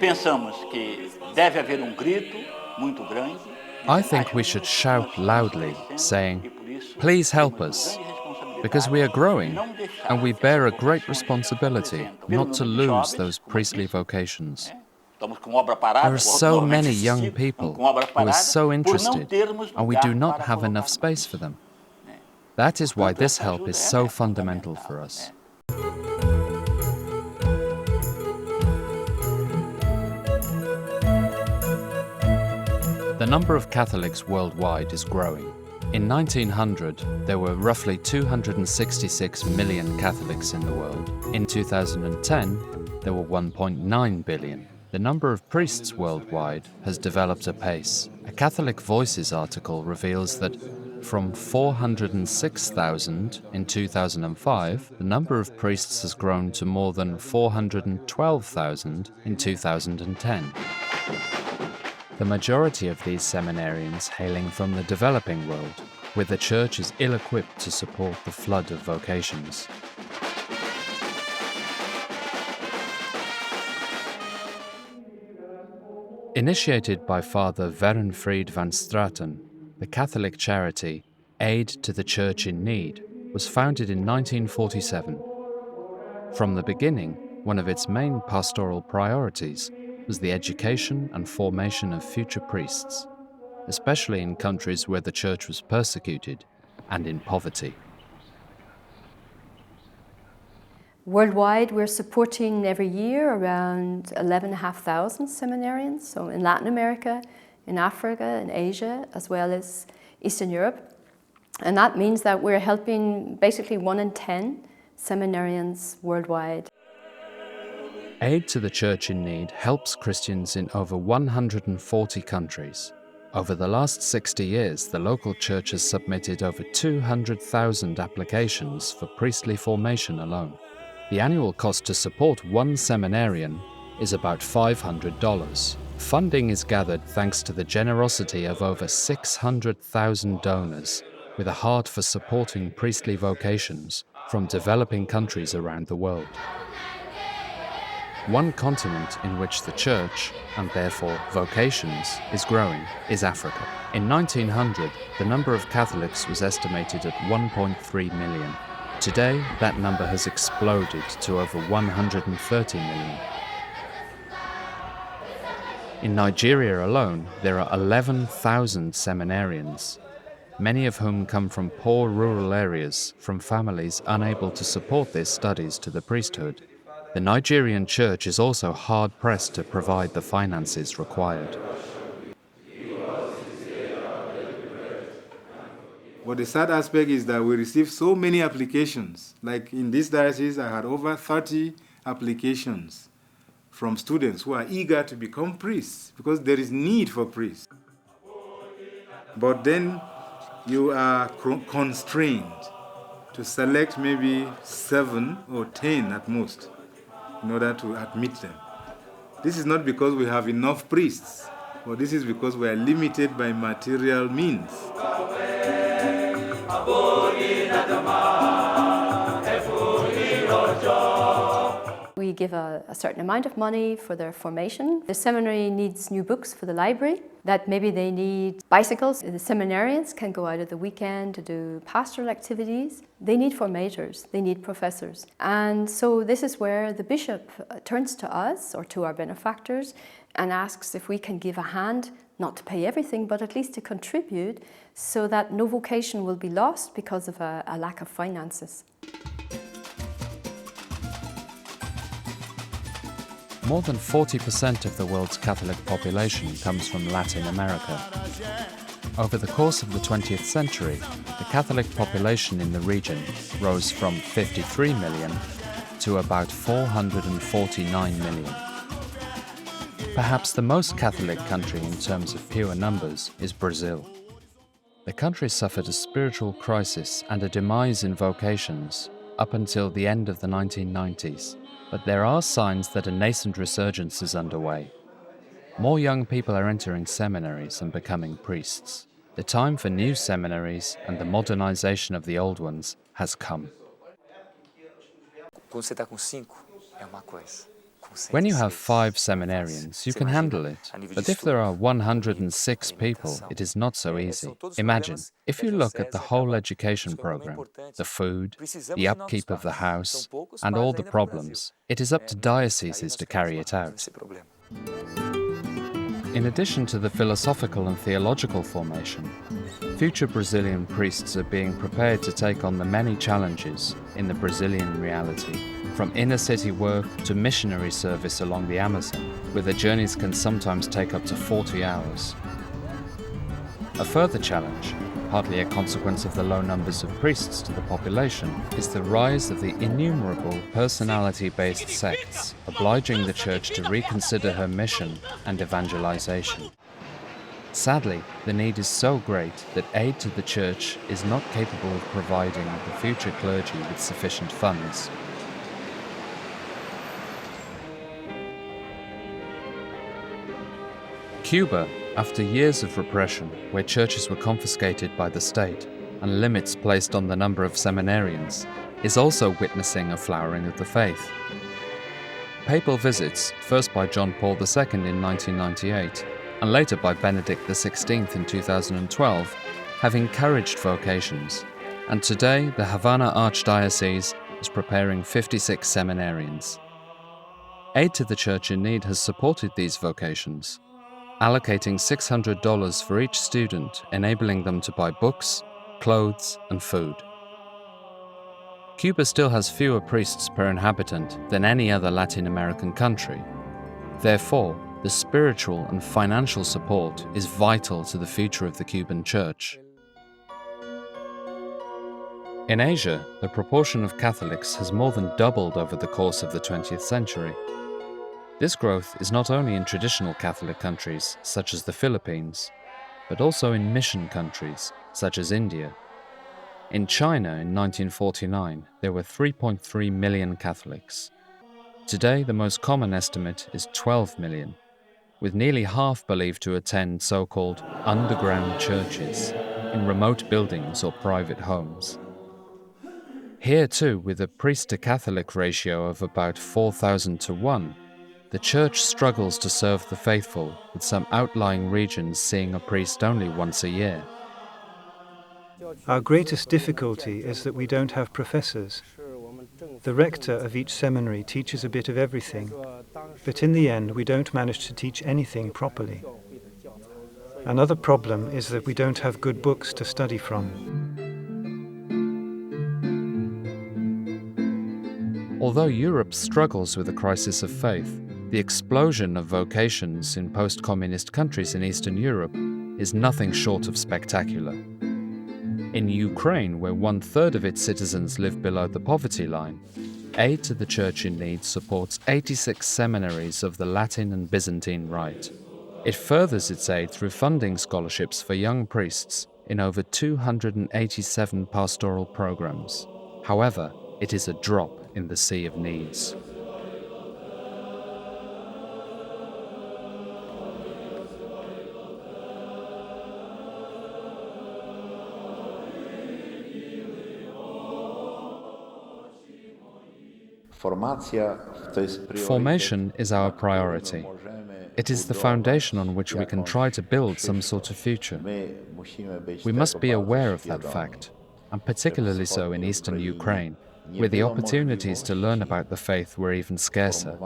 Pensamos que deve haver grito muito grande. I think we should shout loudly, saying, "Please help us," because we are growing and we bear a great responsibility not to lose those priestly vocations. There are so many young people who are so interested, and we do not have enough space for them. That is why this help is so fundamental for us. The number of Catholics worldwide is growing. In 1900, there were roughly 266 million Catholics in the world. In 2010, there were 1.9 billion. The number of priests worldwide has developed apace. A Catholic Voices article reveals that from 406,000 in 2005, the number of priests has grown to more than 412,000 in 2010. The majority of these seminarians hailing from the developing world, where the Church is ill-equipped to support the flood of vocations. Initiated by Father Werenfried van Straten, the Catholic charity Aid to the Church in Need was founded in 1947. From the beginning, one of its main pastoral priorities was the education and formation of future priests, especially in countries where the Church was persecuted and in poverty. Worldwide, we're supporting every year around 11,500 seminarians, so in Latin America, in Africa, in Asia, as well as Eastern Europe. And that means that we're helping basically 1 in 10 seminarians worldwide. Aid to the Church in Need helps Christians in over 140 countries. Over the last 60 years, the local church has submitted over 200,000 applications for priestly formation alone. The annual cost to support one seminarian is about $500. Funding is gathered thanks to the generosity of over 600,000 donors with a heart for supporting priestly vocations from developing countries around the world. One continent in which the Church, and therefore vocations, is growing is Africa. In 1900, the number of Catholics was estimated at 1.3 million. Today, that number has exploded to over 130 million. In Nigeria alone, there are 11,000 seminarians, many of whom come from poor rural areas, from families unable to support their studies to the priesthood. The Nigerian Church is also hard-pressed to provide the finances required. But the sad aspect is that we receive so many applications. Like in this diocese, I had over 30 applications from students who are eager to become priests because there is need for priests. But then you are constrained to select maybe 7 or 10 at most in order to admit them. This is not because we have enough priests, but this is because we are limited by material means. We give a certain amount of money for their formation. The seminary needs new books for the library, that maybe they need bicycles. The seminarians can go out at the weekend to do pastoral activities. They need formators, they need professors. And so this is where the bishop turns to us or to our benefactors and asks if we can give a hand, not to pay everything, but at least to contribute so that no vocation will be lost because of a lack of finances. More than 40% of the world's Catholic population comes from Latin America. Over the course of the 20th century, the Catholic population in the region rose from 53 million to about 449 million. Perhaps the most Catholic country in terms of pure numbers is Brazil. The country suffered a spiritual crisis and a demise in vocations up until the end of the 1990s. But there are signs that a nascent resurgence is underway. More young people are entering seminaries and becoming priests. The time for new seminaries and the modernization of the old ones has come. Quando você está com 5, When you have 5 seminarians, you can handle it. But if there are 106 people, it is not so easy. Imagine, if you look at the whole education program, the food, the upkeep of the house, and all the problems, it is up to dioceses to carry it out. In addition to the philosophical and theological formation, future Brazilian priests are being prepared to take on the many challenges in the Brazilian reality, from inner-city work to missionary service along the Amazon, where the journeys can sometimes take up to 40 hours. A further challenge, partly a consequence of the low numbers of priests to the population, is the rise of the innumerable personality-based sects, obliging the Church to reconsider her mission and evangelization. Sadly, the need is so great that aid to the Church is not capable of providing the future clergy with sufficient funds. Cuba, after years of repression, where churches were confiscated by the state and limits placed on the number of seminarians, is also witnessing a flowering of the faith. Papal visits, first by John Paul II in 1998, and later by Benedict XVI in 2012, have encouraged vocations, and today the Havana Archdiocese is preparing 56 seminarians. Aid to the Church in Need has supported these vocations, allocating $600 for each student, enabling them to buy books, clothes, and food. Cuba still has fewer priests per inhabitant than any other Latin American country. Therefore, the spiritual and financial support is vital to the future of the Cuban Church. In Asia, the proportion of Catholics has more than doubled over the course of the 20th century. This growth is not only in traditional Catholic countries, such as the Philippines, but also in mission countries, such as India. In China in 1949, there were 3.3 million Catholics. Today, the most common estimate is 12 million, with nearly half believed to attend so-called underground churches in remote buildings or private homes. Here too, with a priest-to-Catholic ratio of about 4,000 to 1, the Church struggles to serve the faithful, with some outlying regions seeing a priest only once a year. Our greatest difficulty is that we don't have professors. The rector of each seminary teaches a bit of everything, but in the end we don't manage to teach anything properly. Another problem is that we don't have good books to study from. Although Europe struggles with the crisis of faith, the explosion of vocations in post-communist countries in Eastern Europe is nothing short of spectacular. In Ukraine, where 1/3 of its citizens live below the poverty line, Aid to the Church in Need supports 86 seminaries of the Latin and Byzantine Rite. It furthers its aid through funding scholarships for young priests in over 287 pastoral programs. However, it is a drop in the sea of needs. Formation is our priority. It is the foundation on which we can try to build some sort of future. We must be aware of that fact, and particularly so in eastern Ukraine, where the opportunities to learn about the faith were even scarcer.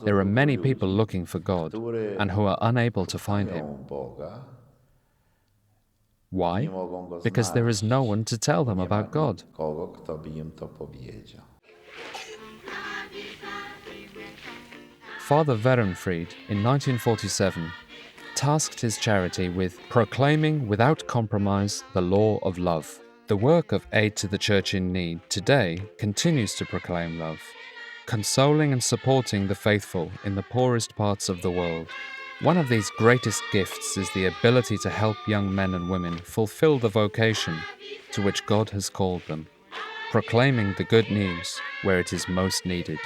There are many people looking for God and who are unable to find Him. Why? Because there is no one to tell them about God. Father Werenfried, in 1947, tasked his charity with proclaiming without compromise the law of love. The work of Aid to the Church in Need today continues to proclaim love, consoling and supporting the faithful in the poorest parts of the world. One of these greatest gifts is the ability to help young men and women fulfill the vocation to which God has called them, proclaiming the good news where it is most needed.